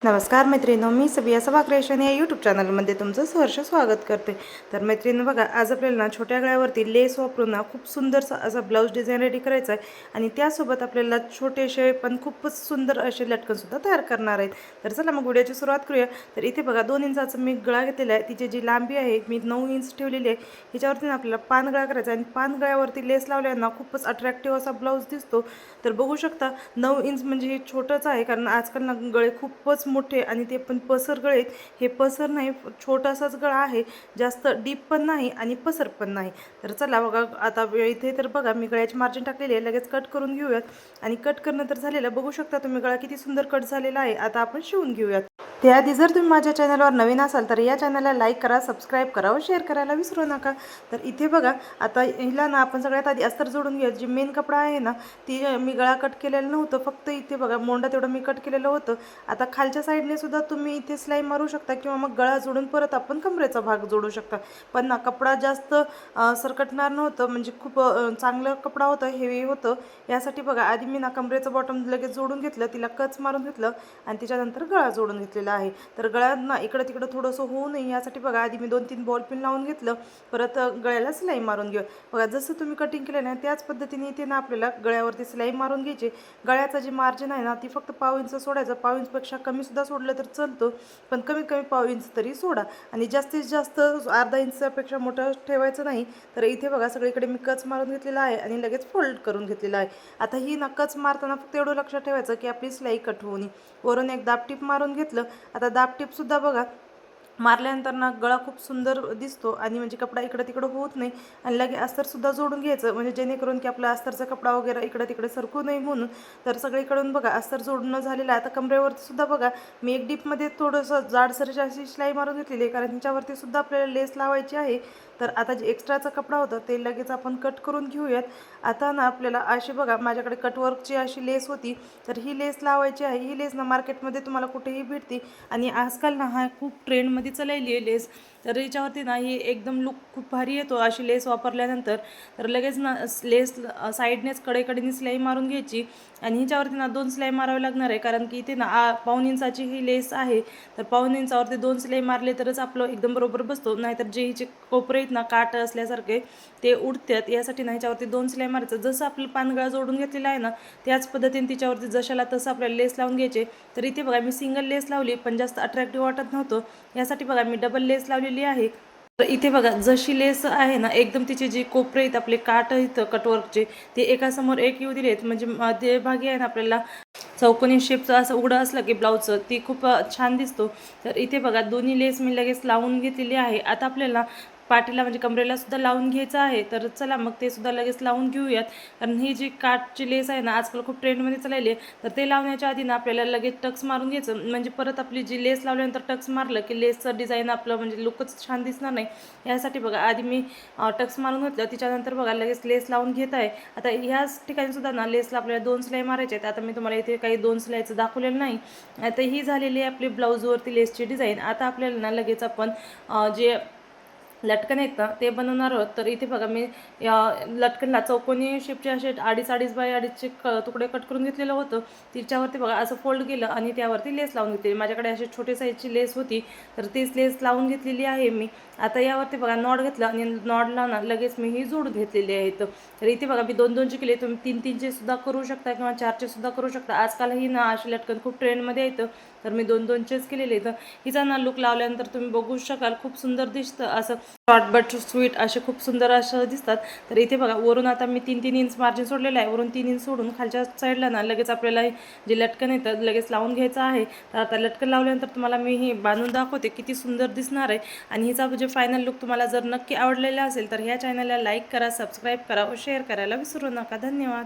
नमस्कार मैत्रिणींनो, मी सबिया सबा क्रिएशन या यूट्यूब चॅनलमध्ये तुमचं सहर्ष स्वागत करते। तर मैत्रिणींनो बघा, आज आपल्याला छोट्या गळ्यावरती लेस वापरून ना खूप सुंदरसा असा ब्लाऊज डिझाईन रेडी करायचा आहे आणि त्यासोबत आपल्याला छोटेसे पण खूपच सुंदर असे लटकनसुद्धा तयार करणार आहेत। तर चला मग व्हिडिओची सुरुवात करूया। तर इथे बघा 2 इंचाचा मी गळा घेतलेला आहे, तिची जी लांबी आहे मी 9 इंच ठेवलेली आहे। ह्याच्यावरती आपल्याला पान गळा करायचा आणि पान गळ्यावरती लेस लावल्यानं खूपच अट्रॅक्टिव्ह असा ब्लाऊज दिसतो। तर बघू शकता 9 इंच म्हणजे हे छोटंच आहे, कारण आजकाल ना गळे खूपच मोठे आणि ते पण पसर गळे। हे पसर नाही, छोटासाच गळा आहे, जास्त डीप पण नाही आणि पसर पण नाही। तर चला बघा, आता इथे तर बघा मी गळ्याची मार्जिन टाकलेली आहे, लगेच कट करून घेऊयात। आणि कट करणं तर झालेलं, बघू शकता तुम्ही गळा किती सुंदर कट झालेला आहे। आता आपण शिवून घेऊयात। त्याआधी जर तुम्ही माझ्या चॅनलवर नवीन असाल तर या चॅनलला लाईक करा, सबस्क्राईब करा व शेअर करायला विसरू नका। तर इथे बघा, आता हिला ना आपण सगळ्यात आधी अस्तर जोडून घेऊया। जी मेन कपडा आहे ना, ती मी गळा कट केलेलं नव्हतं, फक्त इथे बघा मोंडा तेवढं मी कट केलेलं होतं। आता खालच्या साईडने सुद्धा तुम्ही इथे सिलाई मारू शकता किंवा मग गळा जोडून परत आपण कमरेचा भाग जोडू शकता। पण ना कपडा जास्त सरकटणार नव्हतं, म्हणजे खूप चांगलं कपडा होता, हेवी होतं। यासाठी बघा आधी मी ना कमरेचं बॉटम लगेच जोडून घेतलं, तिला कच मारून घेतलं आणि त्याच्यानंतर गळा जोडून घेतलेला आहे। तर गळ्यात ना इकडं तिकडं थोडंसं होऊ नये यासाठी बघा आधी मी 2-3 बॉल पिन लावून घेतलं, परत गळ्याला सिलाई मारून घेऊ। बघा जसं तुम्ही कटिंग केलं ना त्याच पद्धतीने इथे ना आपल्याला गळ्यावरती सिलाई मारून घ्यायची। गळ्याचं जे मार्जिन आहे ना ती फक्त पाव इंच सोडायचं, पाव इंचपेक्षा कमी सुद्धा सोडलं तर चालतं, पण कमीत कमी पाव इंच तरी सोडा आणि जास्तीत जास्त अर्धा इंचापेक्षा मोठं ठेवायचं नाही। तर इथे बघा सगळीकडे मी कच मारून घेतलेला आहे आणि लगेच फोल्ड करून घेतलेला आहे। आता ही ना कच मारताना फक्त एवढं लक्षात ठेवायचं की आपली सिलाई कट होऊ नये। वरून एक दाबटीप मारून घेतलं। आता दाबटीपसुद्धा बघा मारल्यानंतर ना गळा खूप सुंदर दिसतो आणि म्हणजे कपडा इकडं तिकडं होत नाही। आणि लगे अस्तरसुद्धा जोडून घ्यायचं, म्हणजे जेणेकरून की आपला अस्तरचा कपडा वगैरे इकडं तिकडे सरकू नये म्हणून। तर सगळीकडून बघा अस्तर जोडणं झालेलं आहे। आता कमरेवरती सुद्धा बघा मी एक डीपमध्ये थोडंसं जाडसरशी अशी शिलाई मारून घेतलेली आहे, कारण ह्याच्यावरती सुद्धा आपल्याला लेस लावायची आहे। तर आता जे एक्स्ट्राचा कपडा होता ते लगेच आपण कट करून घेऊयात। आता ना आपल्याला अशी बघा माझ्याकडे कटवर्कची अशी लेस होती, तर ही लेस लावायची आहे। ही लेस ना मार्केटमध्ये तुम्हाला कुठेही भेटते आणि आजकाल ना हा खूप ट्रेंडमध्ये चाललेली आहे लेस। तर याच्यावरती ना ही एकदम लुक खूप भारी येतो अशी लेस वापरल्यानंतर। तर लगेच ना लेस साईडनेच कडेकडेने सिलाई मारून घ्यायची आणि ह्याच्यावरती ना 2 सिलाई मारावी लागणार आहे, कारण की इथे ना पाऊण इंचाची ही लेस आहे। तर पाऊण इंचावरती 2 सिलाई मारले तरच आपलं एकदम बरोबर बसतो, नाहीतर जे हिचे कोपरे आहेत ना काट असल्यासारखे ते उडतात। यासाठी ना ह्याच्यावरती 2 सिलाई मारायचं। जसं आपलं पानगळा जोडून घेतलेला आहे ना त्याच पद्धतीने तिच्यावरती जशाला तसं आपल्याला लेस लावून घ्यायचे। तर इथे बघा मी सिंगल लेस लावली, पण जास्त अट्रॅक्टिव्ह वाटत नव्हतं, यासाठी बघा मी डबल लेस लावलेली आहे। तर इथे बघा जशी लेस आहे ना एकदम तिचे जे कोपरे आहेत आपले काट आहेत कटवर्कचे ते एकासमोर एक येऊ दिलेत, म्हणजे मध्यभागी आहे ना आपल्याला चौकोनी शेपचं असं उघडं असलं की ब्लाऊजचं ती खूप छान दिसतो। तर इथे बघा दोन्ही लेस मी लगेच लावून घेतलेली आहे। आता आपल्याला पाठीला म्हणजे कमरेला सुद्धा लावून घ्यायचं आहे, तर चला मग ते सुद्धा लगेच लावून घेऊयात। कारण ही जी काठची लेस आहे ना आजकाल खूप ट्रेंडमध्ये चाललेली आहे, तर ते लावण्याच्या आधी ना आपल्याला लगेच टक्स मारून घ्यायचं, म्हणजे परत आपली जी लेस लावल्यानंतर टक्स मारलं की लेसचं डिझाईन आपलं म्हणजे लुकच छान दिसणार नाही। यासाठी बघा आधी मी टक्स मारून घेतलं, तिच्यानंतर बघा लगेच लेस लावून घेत आहे। आता ह्याच ठिकाणी सुद्धा ना लेसला आपल्याला 2 सिलाई मारायचे आहेत। आता मी तुम्हाला इथे काही 2 सिलाईचं दाखवलेलं नाही। आता ही झालेली आहे आपली ब्लाऊजवरती लेसची डिझाईन। आता आपल्याला ना लगेच आपण जे लटकन आहेत ना ते बनवणार आहोत। तर इथे बघा मी लटकनला चौकोनी शेपचे असे 2.5 बाय 2.5चे तुकडे कट करून घेतलेलं होतं। तिच्यावरती बघा असं फोल्ड केलं आणि त्यावरती लेस लावून घेतली। माझ्याकडे अशी छोटी साईजची लेस होती, तर तीच लेस लावून घेतलेली आहे मी। आता यावरती बघा नॉट घेतलं आणि नॉटला ना लगेच मी ही जोडून घेतलेली आहेत। तर इथे बघा मी 2-2चे केले, तुम्ही 3-3चे सुद्धा करू शकता किंवा 4चे सुद्धा करू शकता। आजकाल ही ना अशी लटकन खूप ट्रेंडमध्ये येतं, तर मी 2-2चेच केलेले आहेत। हिचा ना लुक लावल्यानंतर तुम्ही बघू शकाल खूप सुंदर दिसतं, असं शॉर्ट बट स्वीट असे खूप सुंदर असं दिसतात। तर इथे बघा वरून आता मी 3-3 इंच मार्जिन सोडलेलं आहे, वरून 3 इंच सोडून खालच्या साईडला ना लगेच आपल्याला जे लटकन येतं लगेच लावून घ्यायचं आहे। तर आता लटकन लावल्यानंतर तुम्हाला मी हे बांधून दाखवते किती सुंदर दिसणार आहे। आणि हिचा जे फायनल लुक तुम्हाला जर नक्की आवडलेला असेल तर ह्या चॅनलला लाईक करा, सबस्क्राईब करा व शेअर करायला विसरू नका। धन्यवाद।